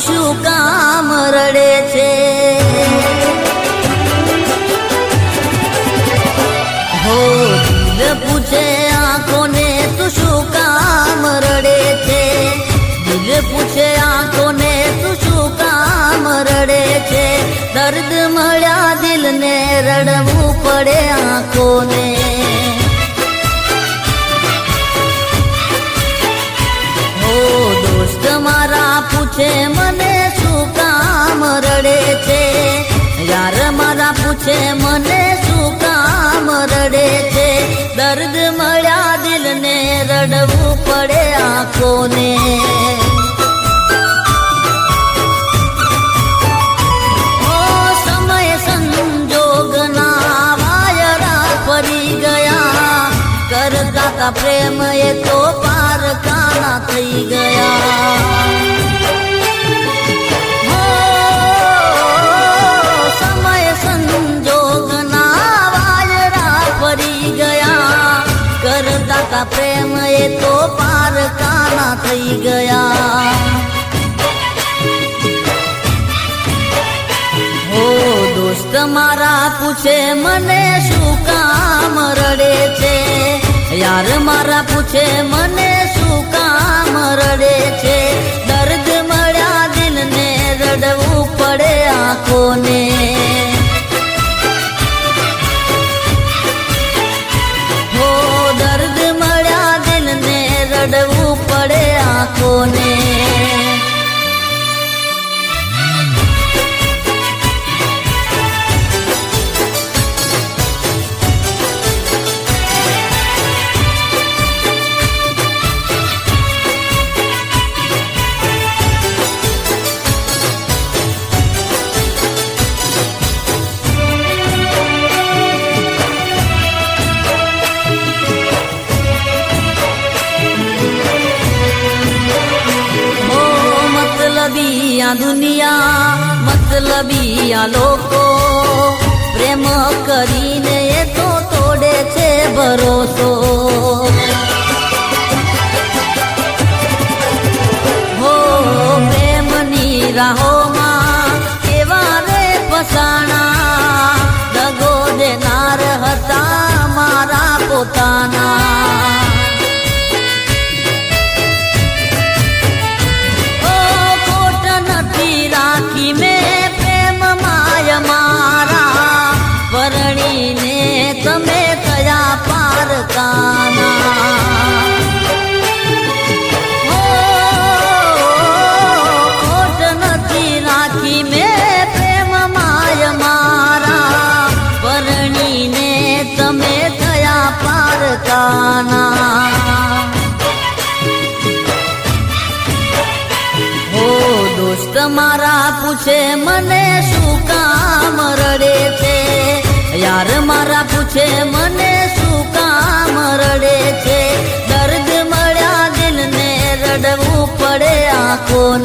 શું કામ રડે છે? હો દિલ પૂછે આંખોને તું શું કામ રડે છે? દિલ પૂછે આંખોને તું શું કામ રડે છે? દર્દ મળ્યા દિલને રડવું પડે આંખોને. દોસ્ત મારા પૂછે મને શું કામ રડે છે? યાર મારા પૂછે મને શું કામ રડે છે? દર્દ મળ્યા દિલને રડવું પડે આંખોને. ઓ સમય સંજોગના વાયરા ફરી ગયા, કરતા તા પ્રેમ એ તો પાર કાના થઈ ગયા. સમય સંજોગના વાયરા ફરી ગયા, કરતા તા પ્રેમ એ તો પાર કાના થઈ ગયા. હો દોસ્ત મારા પૂછે મને શું કામ રડે છે? યાર મારા પૂછે મને શું કામ રડે છે? દર્દ મળ્યા દિલને રડવું પડે આંખોને. હો દર્દ મળ્યા દિલને રડવું પડે આંખોને. મતલબી આ દુનિયા, મતલબી આ લોકો, પ્રેમ કરીને એ તો તોડે છે ભરોસો. હો પ્રેમની રાહોમાં કેવા રે ફસાણા, દગો દેનાર હતા મારા પોતાના. રાખી મેં પ્રેમ માય મારા, પરણીને તમે થયા પાર કાના. ખોટ નથી રાખી મેં પ્રેમ માય મારા, પરણીને તમે થયા પાર કાના. દોસ્ત મારા પૂછે મને શું કામ રડે છે? યાર મારા પૂછે મને શું કામ રડે છે? દર્દ મળ્યા દિલને રડવું પડે આંખોને.